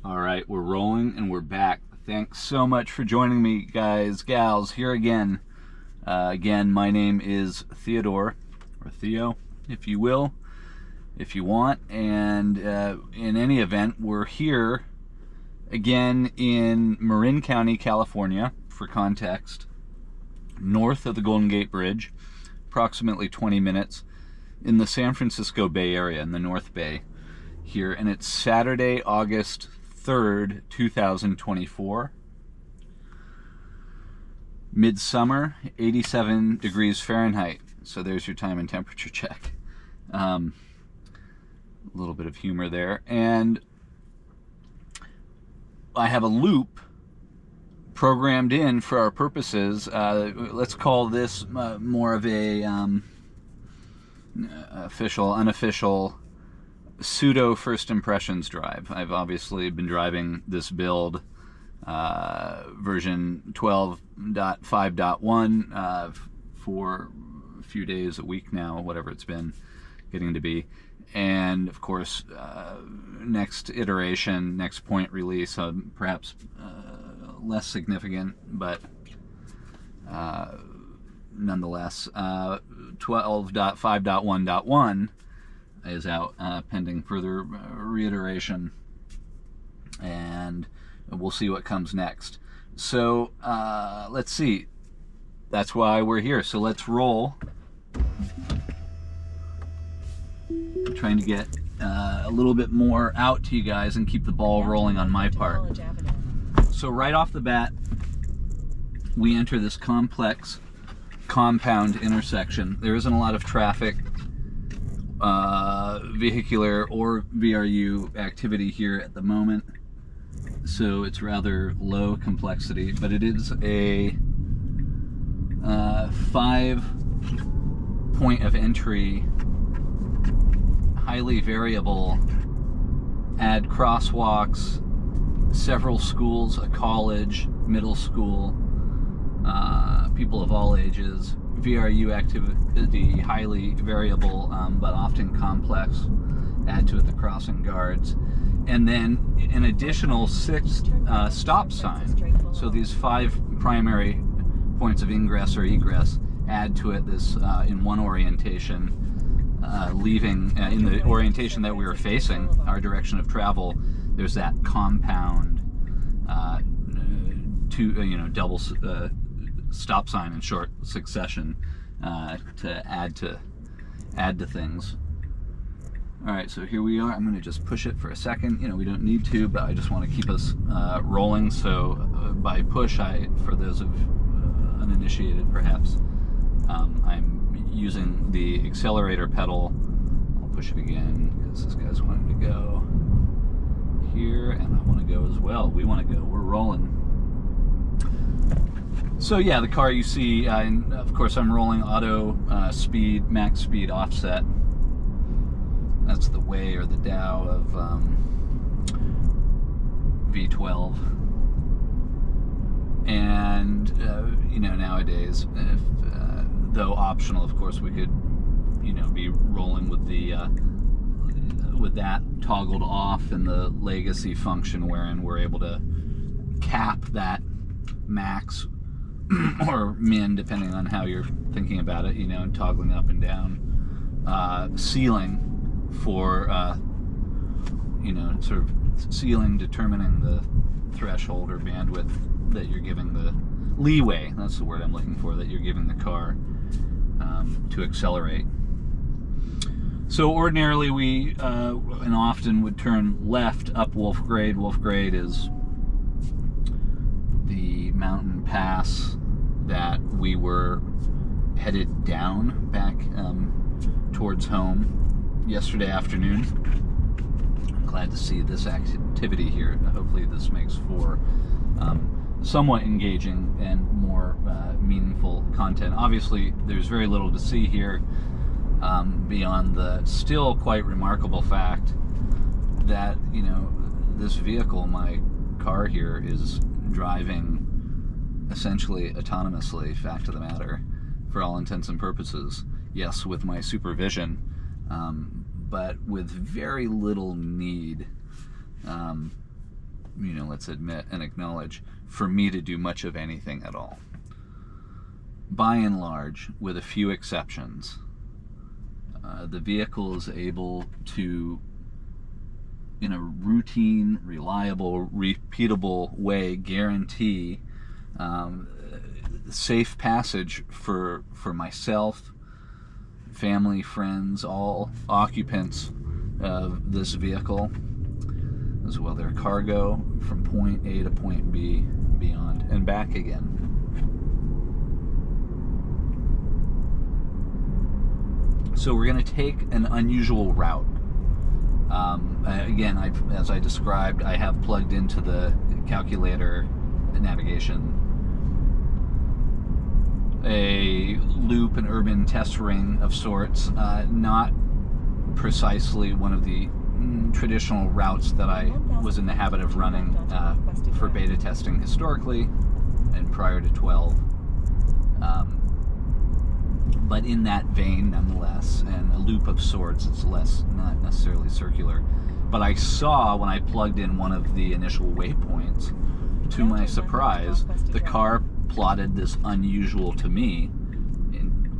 All right, we're rolling and we're back. Thanks so much for joining me, guys, gals, here again. Again, my name is Theodore, or Theo, if you will, if you want. And in any event, we're here again in Marin County, California, for context, north of the Golden Gate Bridge, approximately 20 minutes, in the San Francisco Bay Area, in the North Bay here. And it's Saturday, August 3rd, 2024. Midsummer, 87 degrees Fahrenheit. So there's your time and temperature check. A little bit of humor there. And I have a loop programmed in for our purposes. Let's call this more of a official, unofficial, pseudo first impressions drive. I've obviously been driving this build, version 12.5.1, for a few days, a week now, whatever it's been getting to be. And of course, next iteration, next point release, perhaps less significant, but nonetheless, 12.5.1.1 is out, pending further reiteration, and we'll see what comes next. So let's see, that's why we're here. So let's roll. I'm trying to get a little bit more out to you guys and keep the ball rolling on my part. So right off the bat, we enter this complex compound intersection. There isn't a lot of traffic, vehicular or VRU activity here at the moment, so it's rather low complexity, but it is a 5-point of entry, highly variable, add crosswalks, several schools, a college, middle school, people of all ages, VRU activity, highly variable, but often complex. Add to it the crossing guards, and then an additional 6 stop sign. So these 5 primary points of ingress or egress, add to it this in one orientation, leaving in the orientation that we were facing, our direction of travel. There's that compound, double stop sign in short succession, to add to things. All right, so here we are. I'm going to just push it for a second. We don't need to, but I just want to keep us rolling. So by push, for those of uninitiated perhaps, I'm using the accelerator pedal. I'll push it again because this guy's wanting to go here, and I want to go as well. We want to go. We're rolling. So yeah, the car you see, and of course I'm rolling auto speed, max speed offset. That's the way or the Dow of V12. And nowadays, though optional, of course, we could be rolling with the with that toggled off in the legacy function, wherein we're able to cap that max or min, depending on how you're thinking about it, and toggling up and down, ceiling for sort of ceiling determining the threshold or bandwidth that you're giving the leeway, that's the word I'm looking for, that you're giving the car to accelerate. So ordinarily we and often would turn left up Wolf Grade. Wolf Grade is the mountain pass that we were headed down back towards home yesterday afternoon. I'm glad to see this activity here. Hopefully this makes for somewhat engaging and more meaningful content. Obviously there's very little to see here, beyond the still quite remarkable fact that this vehicle, my car here, is driving essentially autonomously, fact of the matter, for all intents and purposes. Yes, with my supervision, but with very little need let's admit and acknowledge, for me to do much of anything at all. By and large, with a few exceptions, the vehicle is able to, in a routine, reliable, repeatable way, guarantee safe passage for myself, family, friends, all occupants of this vehicle, as well their cargo from point A to point B, beyond, and back again. So we're going to take an unusual route. Again, as I described, I have plugged into the calculator navigation a loop, an urban test ring of sorts, not precisely one of the traditional routes that I was in the habit of running for beta testing historically and prior to 12. But in that vein, nonetheless, and a loop of sorts. It's not necessarily circular. But I saw, when I plugged in one of the initial waypoints, to my surprise, the car plotted this unusual, to me,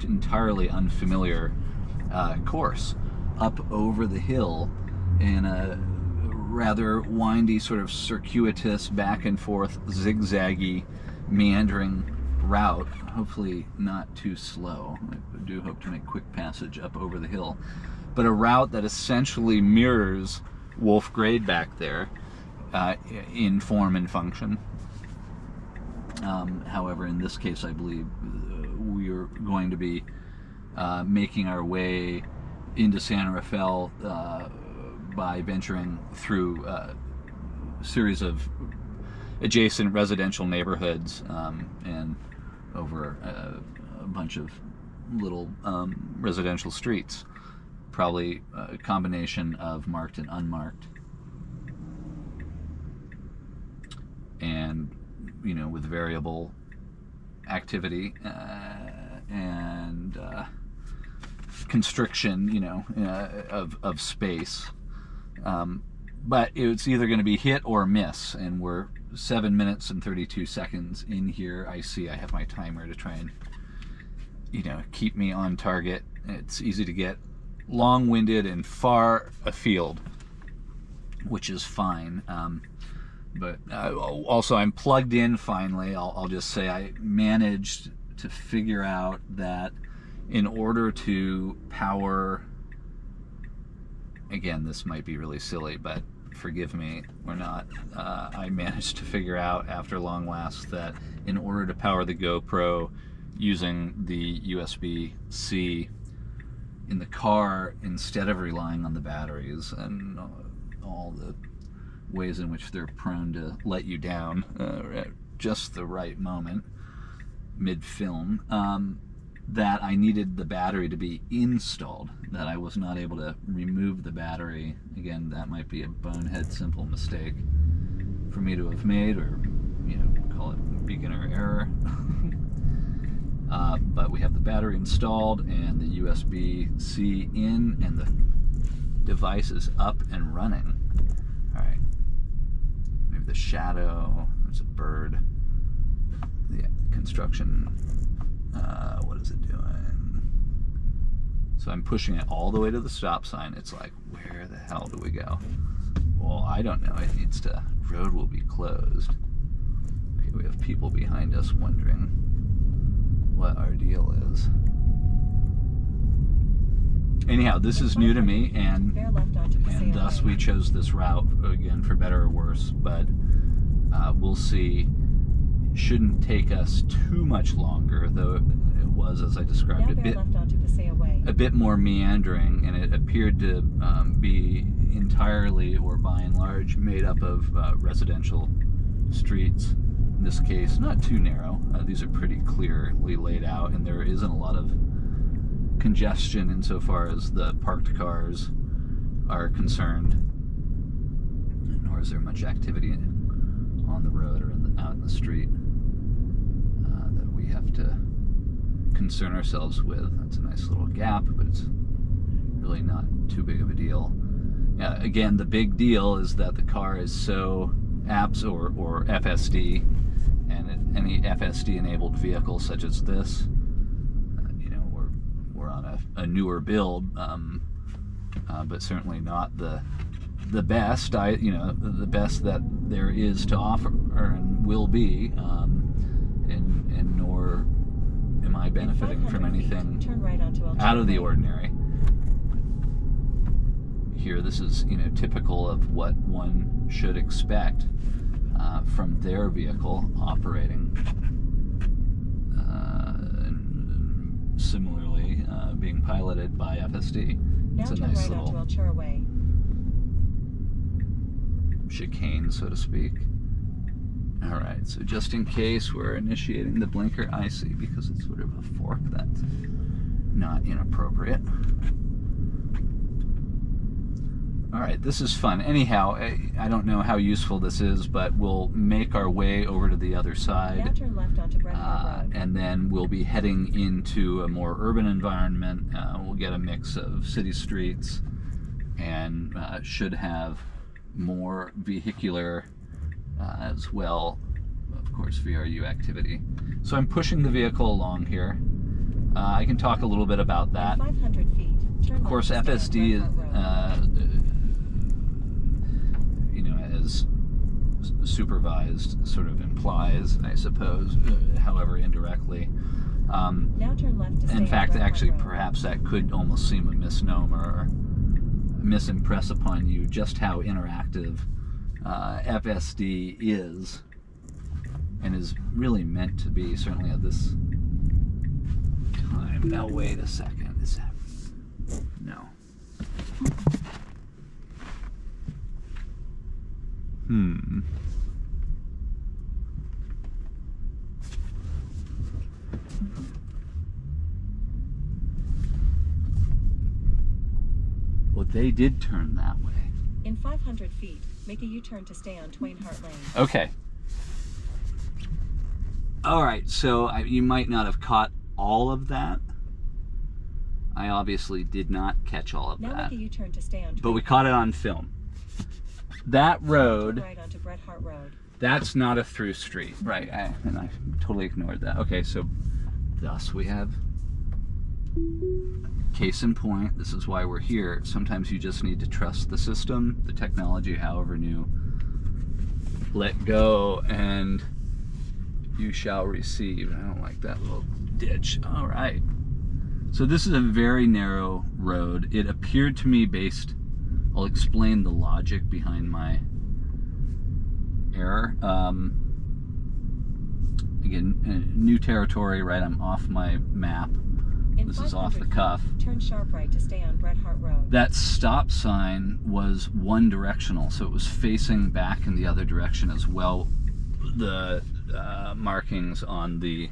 entirely unfamiliar course up over the hill in a rather windy, sort of circuitous, back and forth, zigzaggy, meandering route. Hopefully not too slow. I do hope to make quick passage up over the hill. But a route that essentially mirrors Wolf Grade back there in form and function. However, in this case, I believe we are going to be making our way into San Rafael by venturing through a series of adjacent residential neighborhoods and over a bunch of little residential streets. Probably a combination of marked and unmarked. And, with variable activity and constriction, of space. But it's either going to be hit or miss, and we're 7 minutes and 32 seconds in here. I have my timer to try and, keep me on target. It's easy to get long-winded and far afield, which is fine. But also, I'm plugged in finally. I'll just say I managed to figure out that in order to power, again, this might be really silly, but forgive me or not, I managed to figure out after long last that in order to power the GoPro using the USB-C in the car, instead of relying on the batteries and all the ways in which they're prone to let you down at just the right moment mid-film, that I needed the battery to be installed, that I was not able to remove the battery. Again, that might be a bonehead simple mistake for me to have made, or call it beginner error. But we have the battery installed and the USB-C in, and the device is up and running. All right, maybe the shadow, there's a bird, the construction, what is it doing? So I'm pushing it all the way to the stop sign. It's like, where the hell do we go? Well, I don't know. It needs to, road will be closed. Okay, we have people behind us wondering what our deal is. Anyhow, this is new to me, and thus we chose this route, again, for better or worse, but we'll see. Shouldn't take us too much longer, though it was, as I described, a bit more meandering, and it appeared to be entirely, or by and large, made up of residential streets. In this case, not too narrow. These are pretty clearly laid out, and there isn't a lot of congestion insofar as the parked cars are concerned, nor is there much activity on the road or out in the street that we have to concern ourselves with. That's a nice little gap, but it's really not too big of a deal. Again, the big deal is that the car is so apps or FSD, and any FSD enabled vehicle such as this, we're on a newer build, but certainly not the best. The best that there is to offer and will be, and nor am I benefiting from anything out of the ordinary. Here, this is typical of what one should expect from their vehicle operating. Similarly, being piloted by FSD. It's a nice little chicane, so to speak. All right, so just in case we're initiating the blinker, I see, because it's sort of a fork, that's not inappropriate. All right, this is fun. Anyhow, I don't know how useful this is, but we'll make our way over to the other side. Now turn left onto Brett Road. And then we'll be heading into a more urban environment. We'll get a mix of city streets and should have more vehicular as well, of course, VRU activity. So I'm pushing the vehicle along here. I can talk a little bit about that. 500 feet. Of course, FSD is, as supervised sort of implies, I suppose, however indirectly. Now turn left to stay in fact, on actually, Road. perhaps that could almost seem a misnomer or misimpress upon you just how interactive FSD is, and is really meant to be, certainly at this time. Now, wait a second. Is that... No. Well, they did turn that way. In 500 feet, make a U-turn to stay on Twain Hart Lane. Okay. All right, so you might not have caught all of that. I obviously did not catch all of now that. Now make a U-turn to stay on Twain But we caught it on film. That road, right onto Bret Hart Road. That's not a through street. Right, and I totally ignored that. Okay, so thus we have case in point. This is why we're here. Sometimes you just need to trust the system, the technology, however new. Let go and you shall receive. I don't like that little ditch. All right. So this is a very narrow road. It appeared to me based, I'll explain the logic behind my error. Again, new territory, right? I'm off my map. This is off the cuff. Turn sharp right to stay on Bret Hart Road. That stop sign was one directional, so it was facing back in the other direction as well. The markings on the,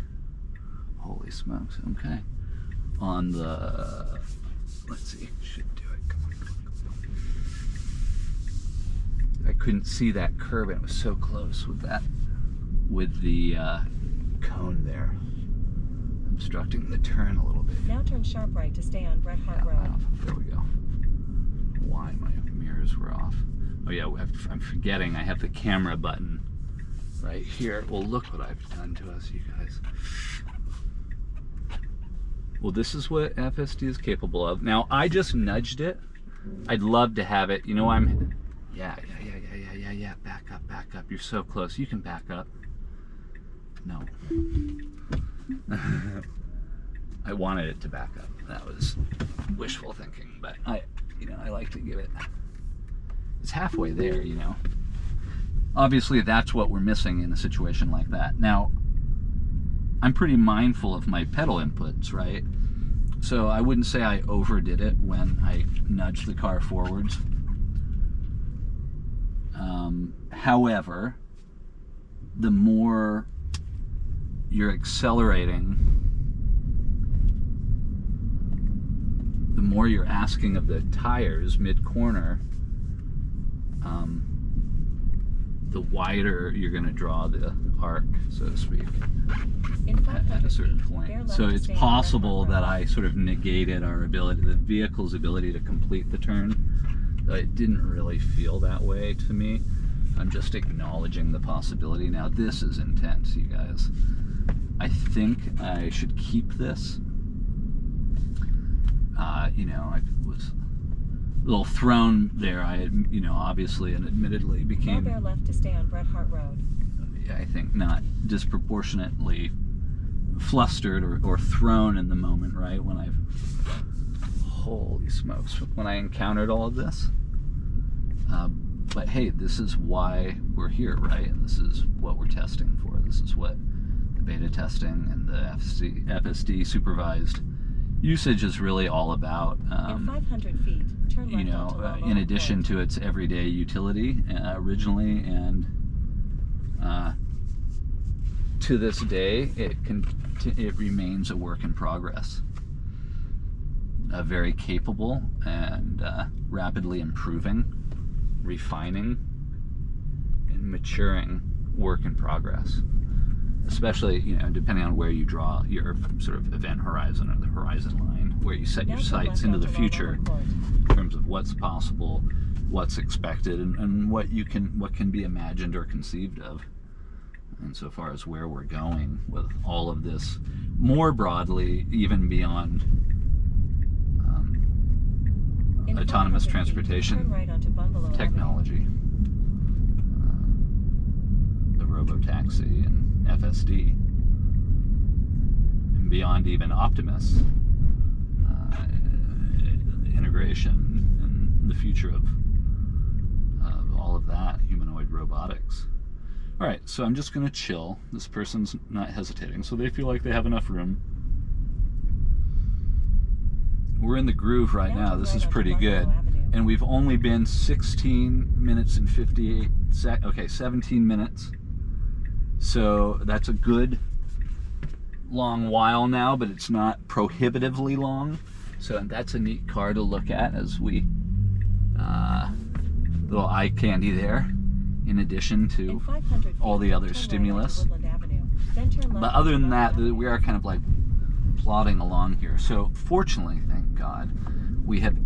holy smokes, okay. On the, let's see, should do it. Come on. I couldn't see that curve, and it was so close with that, with the cone there, obstructing the turn a little bit. Now turn sharp right to stay on Bret Hart Road. There we go. Why my mirrors were off. Oh yeah, I'm forgetting I have the camera button right here. Well, look what I've done to us, you guys. Well, this is what FSD is capable of. Now, I just nudged it. I'd love to have it. You know, yeah. Back up. You're so close. You can back up. No. I wanted it to back up. That was wishful thinking, but I like to give it. It's halfway there, you know. Obviously, that's what we're missing in a situation like that. Now, I'm pretty mindful of my pedal inputs, right? So I wouldn't say I overdid it when I nudged the car forwards. However, the more you're accelerating, the more you're asking of the tires mid-corner, the wider you're going to draw the arc, so to speak, at a certain point. So it's possible that I sort of negated the vehicle's ability to complete the turn. It didn't really feel that way to me. I'm just acknowledging the possibility. Now this is intense, you guys. I think I should keep this. You know, I was a little thrown there. I, you know, obviously and admittedly became... Now bear left to stay on Bret Hart Road. I think not disproportionately flustered or thrown in the moment, right? When I've... Holy smokes. When I encountered all of this. But hey, this is why we're here, right? And this is what we're testing for. This is what the beta testing and the FSD supervised usage is really all about. In 500 feet, turn left you know, onto Low in Lower addition Court. to its everyday utility originally, and to this day, it remains a work in progress. A very capable and rapidly improving, refining, and maturing work in progress. Especially, you know, depending on where you draw your sort of event horizon or the horizon line, where you set your Now turn sights left into the onto Low future Lower Court. in terms of what's possible, what's expected, and what can be imagined or conceived of. Insofar as where we're going with all of this, more broadly, even beyond In autonomous 500 feet, transportation turn right onto Bungalow technology, the robotaxi and FSD, and beyond even Optimus integration and the future of all of that, humanoid robotics. All right, so I'm just gonna chill. This person's not hesitating, so they feel like they have enough room. We're in the groove right now. This is pretty good. And we've only been 16 minutes and 58 seconds. Okay, 17 minutes. So that's a good long while now, but it's not prohibitively long. So that's a neat car to look at as we, little eye candy there, in addition to all the other stimulus. But other than that, we are kind of like plodding along here. So fortunately, thank God, we have